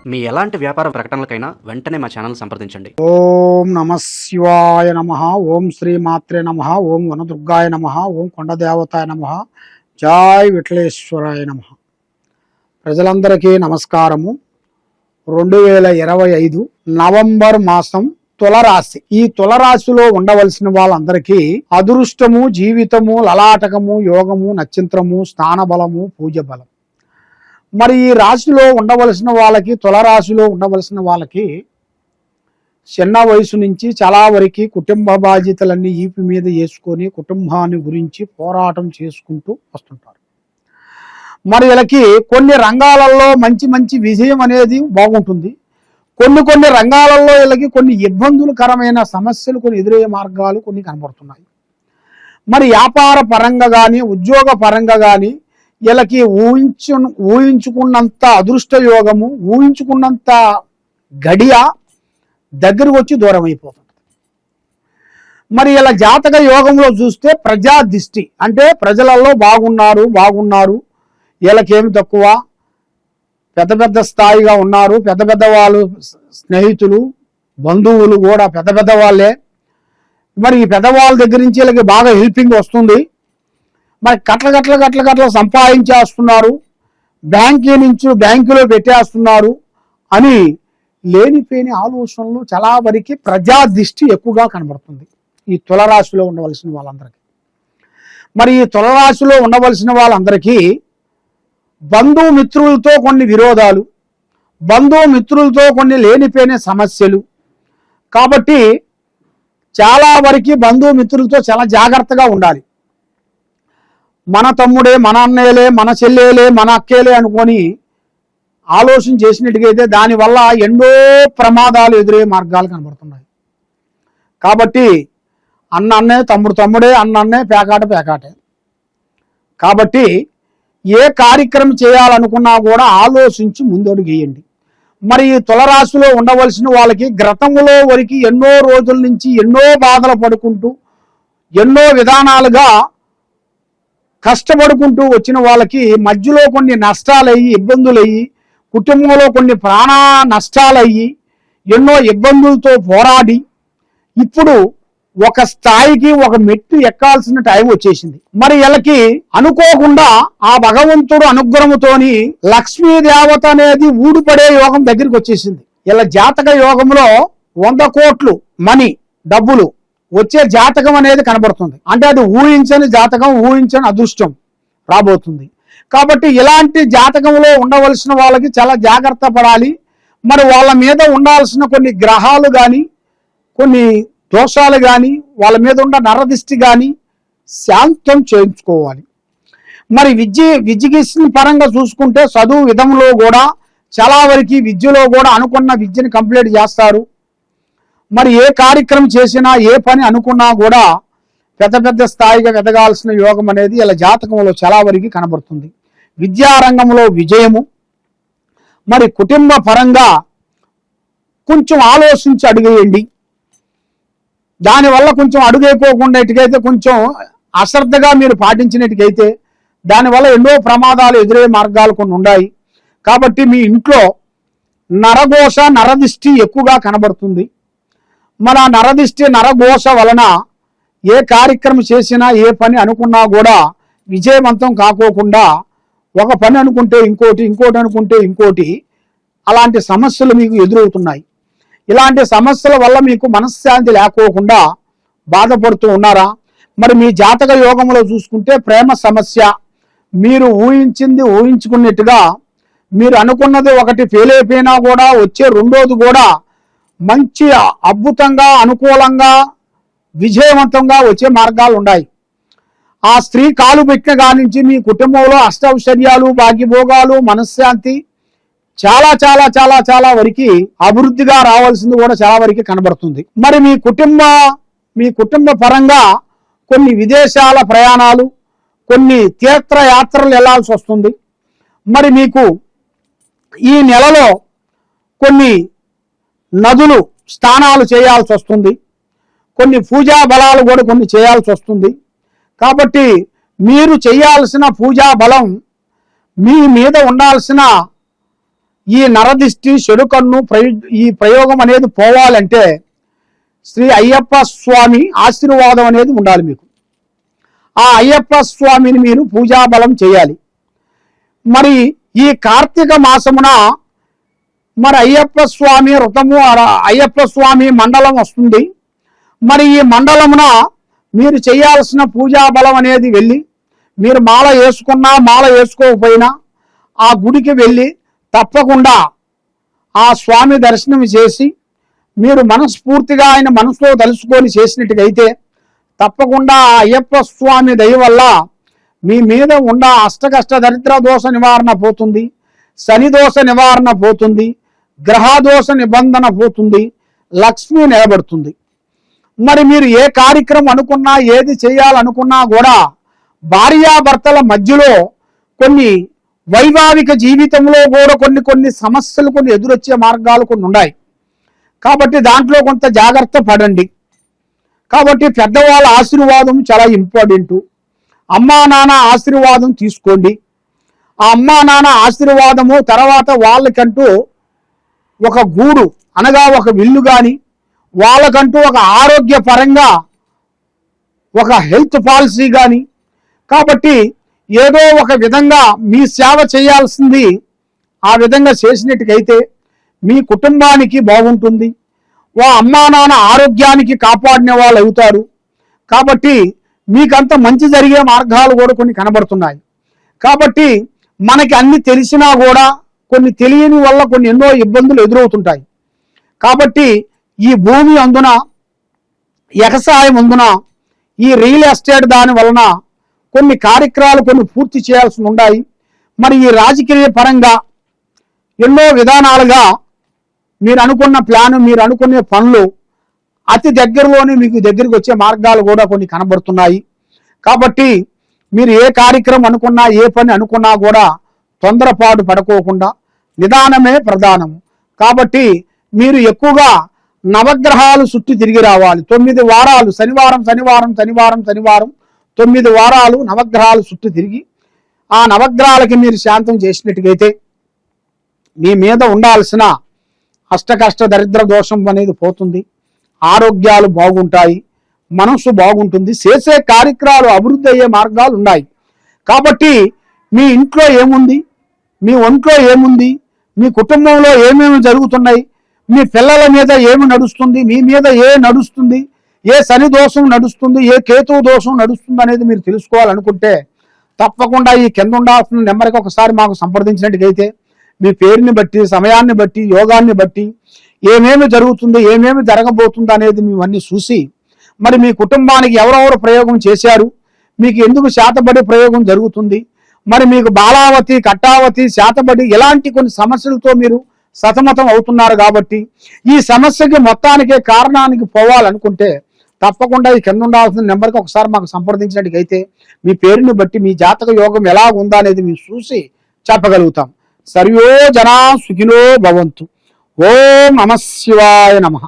మీ ఎలాంటి వ్యాపార ప్రకటనలకైనా వెంటనే మా ఛానల్ సంప్రదించండి. ఓం నమ శివాయ నమ, ఓం శ్రీ మాత్రే నమ, ఓం వనదుర్గాయ నమ, ఓం కొండదేవతాయ నమ, జై విఠలేశ్వరాయ నమ. ప్రజలందరికీ నమస్కారము. 2025 నవంబర్ మాసం తులరాశి. ఈ తులరాశిలో ఉండవలసిన వాళ్ళందరికీ అదృష్టము, జీవితము, లలాటకము, యోగము, నక్షత్రము, స్థాన బలము, పూజ బలం. మరి ఈ రాశిలో ఉండవలసిన వాళ్ళకి, తులరాశిలో ఉండవలసిన వాళ్ళకి చిన్న వయసు నుంచి చాలా వరకు కుటుంబ బాధ్యతలన్నీ ఈపి మీద వేసుకొని కుటుంబాన్ని గురించి పోరాటం చేసుకుంటూ వస్తుంటారు. మరి వీళ్ళకి కొన్ని రంగాలలో మంచి మంచి విజయం అనేది బాగుంటుంది. కొన్ని రంగాలలో వీళ్ళకి కొన్ని ఇబ్బందులకరమైన సమస్యలు, కొన్ని ఎదురయ్యే మార్గాలు కొన్ని కనబడుతున్నాయి. మరి వ్యాపార పరంగా కానీ, ఉద్యోగ పరంగా కానీ వీళ్ళకి ఊహించుకున్నంత అదృష్ట యోగము, ఊహించుకున్నంత గడియ దగ్గరకు వచ్చి దూరం అయిపోతుంది. మరి ఇలా జాతక యోగంలో చూస్తే ప్రజా దిష్టి అంటే ప్రజలలో బాగున్నారు, వీళ్ళకేమి తక్కువ, పెద్ద స్థాయిగా ఉన్నారు, పెద్ద వాళ్ళు స్నేహితులు, బంధువులు కూడా పెద్ద వాళ్ళే. మరి ఈ పెద్దవాళ్ళ దగ్గర నుంచి వీళ్ళకి బాగా హెల్పింగ్ వస్తుంది. మరి కట్ల సంపాదించేస్తున్నారు, బ్యాంకులో పెట్టేస్తున్నారు అని లేనిపోని ఆలోచనలు చాలా వరకు ప్రజా దృష్టి ఎక్కువగా కనబడుతుంది ఈ తులరాశిలో ఉండవలసిన వాళ్ళందరికీ. మరి ఈ తులరాశిలో ఉండవలసిన వాళ్ళందరికీ బంధుమిత్రులతో కొన్ని విరోధాలు, బంధుమిత్రులతో కొన్ని లేనిపోయిన సమస్యలు. కాబట్టి చాలా వరకు బంధుమిత్రులతో చాలా జాగ్రత్తగా ఉండాలి. మన తమ్ముడే, మన అన్నయ్యలే, మన చెల్లెలే, మన అక్కేలే అనుకొని ఆలోచన చేసినట్టుగైతే దానివల్ల ఎన్నో ప్రమాదాలు ఎదురయ్యే మార్గాలు కనబడుతున్నాయి. కాబట్టి అన్నే, తమ్ముడే, అన్నే, పేకాటే. కాబట్టి ఏ కార్యక్రమం చేయాలనుకున్నా కూడా ఆలోచించి ముందడుగు వేయండి. మరి ఈ తులరాశిలో ఉండవలసిన వాళ్ళకి గతంలో వరకు ఎన్నో రోజుల నుంచి ఎన్నో బాధలు పడుకుంటూ ఎన్నో విధానాలుగా కష్టపడుకుంటూ వచ్చిన వాళ్ళకి మధ్యలో కొన్ని నష్టాలయ్యి, ఇబ్బందులయ్యి, కుటుంబంలో కొన్ని ప్రాణ నష్టాలయ్యి ఎన్నో ఇబ్బందులతో పోరాడి ఇప్పుడు ఒక స్థాయికి ఒక మెట్టు ఎక్కాల్సిన టైం వచ్చేసింది. మరి వీళ్ళకి అనుకోకుండా ఆ భగవంతుడు అనుగ్రహముతోని లక్ష్మీ దేవత అనేది ఊడిపడే యోగం దగ్గరికి వచ్చేసింది. ఇలా జాతక యోగంలో 100 కోట్లు మనీ, డబ్బులు వచ్చే జాతకం అనేది కనబడుతుంది. అంటే అది ఊహించని జాతకం, ఊహించని అదృష్టం రాబోతుంది. కాబట్టి ఇలాంటి జాతకంలో ఉండవలసిన వాళ్ళకి చాలా జాగ్రత్త పడాలి. మరి వాళ్ళ మీద ఉండాల్సిన కొన్ని గ్రహాలు కానీ, కొన్ని దోషాలు కానీ, వాళ్ళ మీద ఉన్న నరదిష్టి కానీ శాంతం చేయించుకోవాలి. మరి విద్యకి పరంగా చూసుకుంటే చదువు విధంలో కూడా చాలా వరకు విద్యలో కూడా అనుకున్న విద్యని కంప్లీట్ చేస్తారు. మరి ఏ కార్యక్రమం చేసినా, ఏ పని అనుకున్నా కూడా పెద్ద స్థాయిగా ఎదగాల్సిన యోగం అనేది ఇలా జాతకంలో చాలా వరకు కనబడుతుంది. విద్యారంగంలో విజయము. మరి కుటుంబ పరంగా కొంచెం ఆలోచించి అడుగేయండి. దానివల్ల కొంచెం అడుగైపోకుండా ఇటుకైతే కొంచెం అశ్రద్ధగా మీరు పాటించినట్టుకైతే దానివల్ల ఎన్నో ప్రమాదాలు ఎదురయ్యే మార్గాలు కొన్ని ఉన్నాయి. కాబట్టి మీ ఇంట్లో నరఘోష, నరదిష్టి ఎక్కువగా కనబడుతుంది. మన నరదిష్టి, నరఘోష వలన ఏ కార్యక్రమం చేసినా, ఏ పని అనుకున్నా కూడా విజయవంతం కాకోకుండా ఒక పని అనుకుంటే ఇంకోటి అనుకుంటే ఇంకోటి, అలాంటి సమస్యలు మీకు ఎదురవుతున్నాయి. ఇలాంటి సమస్యల వల్ల మీకు మనశ్శాంతి లేకోకుండా బాధపడుతూ ఉన్నారా? మరి మీ జాతక యోగంలో చూసుకుంటే ప్రేమ సమస్య, మీరు ఊహించుకున్నట్టుగా మీరు అనుకున్నది ఒకటి ఫెయిల్ అయిపోయినా కూడా వచ్చే రెండోది కూడా మంచి అద్భుతంగా, అనుకూలంగా, విజయవంతంగా వచ్చే మార్గాలు ఉన్నాయి. ఆ స్త్రీ కాలు పెట్టిన కాడి నుంచి మీ కుటుంబంలో అష్టైశ్వర్యాలు, భాగ్యభోగాలు, మనశ్శాంతి చాలా చాలా చాలా చాలా వరకు అభివృద్ధిగా రావాల్సింది కూడా చాలా వరకు కనబడుతుంది. మరి మీ కుటుంబ పరంగా కొన్ని విదేశాల ప్రయాణాలు, కొన్ని తీర్థయాత్రలు వెళ్లాల్సి వస్తుంది. మరి మీకు ఈ నెలలో కొన్ని నదులు స్నానాలు చేయాల్సి వస్తుంది. కొన్ని పూజా బలాలు కూడా కొన్ని చేయాల్సి వస్తుంది. కాబట్టి మీరు చేయాల్సిన పూజా బలం, మీ మీద ఉండాల్సిన ఈ నరదిష్టి చెడు కన్ను ఈ ప్రయోగం అనేది పోవాలంటే శ్రీ అయ్యప్ప స్వామి ఆశీర్వాదం అనేది ఉండాలి మీకు. ఆ అయ్యప్ప స్వామిని మీరు పూజాబలం చేయాలి. మరి ఈ కార్తీక మాసమున మరి అయ్యప్ప స్వామి వ్రతము, అయ్యప్ప స్వామి మండలం వస్తుంది. మరి ఈ మండలమున మీరు చేయాల్సిన పూజా బలం అనేది వెళ్ళి, మీరు మాల వేసుకున్నా మాల వేసుకోకపోయినా ఆ గుడికి వెళ్ళి తప్పకుండా ఆ స్వామి దర్శనం చేసి మీరు మనస్ఫూర్తిగా ఆయన మనసులో తలుసుకొని చేసినట్టుగైతే తప్పకుండా ఆ అయ్యప్ప స్వామి దయ వల్ల మీ మీద ఉన్న అష్టకష్ట దరిద్ర దోష నివారణ పోతుంది, శని దోష నివారణ పోతుంది, గ్రహదోష నిబంధన పోతుంది, లక్ష్మి నిలబడుతుంది. మరి మీరు ఏ కార్యక్రమం అనుకున్నా, ఏది చేయాలనుకున్నా కూడా భార్యాభర్తల మధ్యలో కొన్ని వైవాహిక జీవితంలో కూడా కొన్ని సమస్యలు ఎదురొచ్చే మార్గాలు కొన్ని ఉన్నాయి. కాబట్టి దాంట్లో కొంత జాగ్రత్త పడండి. కాబట్టి పెద్దవాళ్ళ ఆశీర్వాదం చాలా ఇంపార్టెంట్. అమ్మా నాన్న ఆశీర్వాదం తీసుకోండి. ఆ అమ్మా నాన్న ఆశీర్వాదము తర్వాత వాళ్ళకంటూ ఒక గూడు అనగా ఒక విల్లు కానీ, వాళ్ళకంటూ ఒక ఆరోగ్యపరంగా ఒక హెల్త్ పాలసీ కానీ, కాబట్టి ఏదో ఒక విధంగా మీ సేవ చేయాల్సింది ఆ విధంగా చేసినట్టుకైతే మీ కుటుంబానికి బాగుంటుంది. అమ్మా నాన్న ఆరోగ్యానికి కాపాడిన వాళ్ళు అవుతారు. కాబట్టి మీకంత మంచి జరిగే మార్గాలు కూడా కొన్ని కనబడుతున్నాయి. కాబట్టి మనకి అన్ని తెలిసినా కూడా కొన్ని తెలియని వల్ల కొన్ని ఎన్నో ఇబ్బందులు ఎదురవుతుంటాయి. కాబట్టి ఈ భూమి అందున, వ్యవసాయం అందున, ఈ రియల్ ఎస్టేట్ దాని వలన కొన్ని కార్యక్రమాలు కొన్ని పూర్తి చేయాల్సి ఉన్నాయి. మరి ఈ రాజకీయ పరంగా ఎన్నో విధానాలుగా మీరు అనుకున్న ప్లాను, మీరు అనుకునే పనులు అతి దగ్గరలోనే మీకు దగ్గరికి వచ్చే మార్గాలు కూడా కొన్ని కనబడుతున్నాయి. కాబట్టి మీరు ఏ కార్యక్రమం అనుకున్నా, ఏ పని అనుకున్నా కూడా తొందరపాటు పడుకోకుండా నిదానమే ప్రధానము. కాబట్టి మీరు ఎక్కువగా నవగ్రహాలు చుట్టూ తిరిగి రావాలి. 9 వారాలు శనివారం 9 వారాలు నవగ్రహాలు చుట్టూ తిరిగి ఆ నవగ్రహాలకి మీరు శాంతం చేసినట్టుగైతే మీ మీద ఉండాల్సిన అష్టకష్ట దరిద్ర దోషం అనేది పోతుంది, ఆరోగ్యాలు బాగుంటాయి, మనసు బాగుంటుంది, చేసే కార్యక్రమాలు అభివృద్ధి అయ్యే మార్గాలు ఉన్నాయి. కాబట్టి మీ ఇంట్లో ఏముంది, మీ ఒంట్లో ఏముంది, మీ కుటుంబంలో ఏమేమి జరుగుతున్నాయి, మీ పిల్లల మీద ఏమి నడుస్తుంది, మీ మీద ఏ నడుస్తుంది, ఏ శని దోషం నడుస్తుంది, ఏ కేతువు దోషం నడుస్తుంది అనేది మీరు తెలుసుకోవాలనుకుంటే తప్పకుండా ఈ కింద ఉండాల్సిన నెంబర్కి ఒకసారి మాకు సంప్రదించినట్టుగైతే మీ పేరుని బట్టి, సమయాన్ని బట్టి, యోగాన్ని బట్టి ఏమేమి జరుగుతుంది, ఏమేమి జరగబోతుంది అనేది మేమన్నీ చూసి మరి మీ కుటుంబానికి ఎవరెవరు ప్రయోగం చేశారు, మీకు ఎందుకు శాతబడి ప్రయోగం జరుగుతుంది, మరి మీకు బాలావతి, కట్టావతి, శాతబడి ఇలాంటి కొన్ని సమస్యలతో మీరు సతమతం అవుతున్నారు. కాబట్టి ఈ సమస్యకి మొత్తానికే కారణానికి పోవాలనుకుంటే తప్పకుండా ఈ కింద ఉండాల్సిన నెంబర్కి ఒకసారి మాకు సంప్రదించినట్టుగైతే మీ పేరుని బట్టి మీ జాతక యోగం ఎలా ఉందా అనేది మేము చూసి చెప్పగలుగుతాం. సర్వో జనా సుఖినో భవంతు. ఓం నమః శివాయ నమః.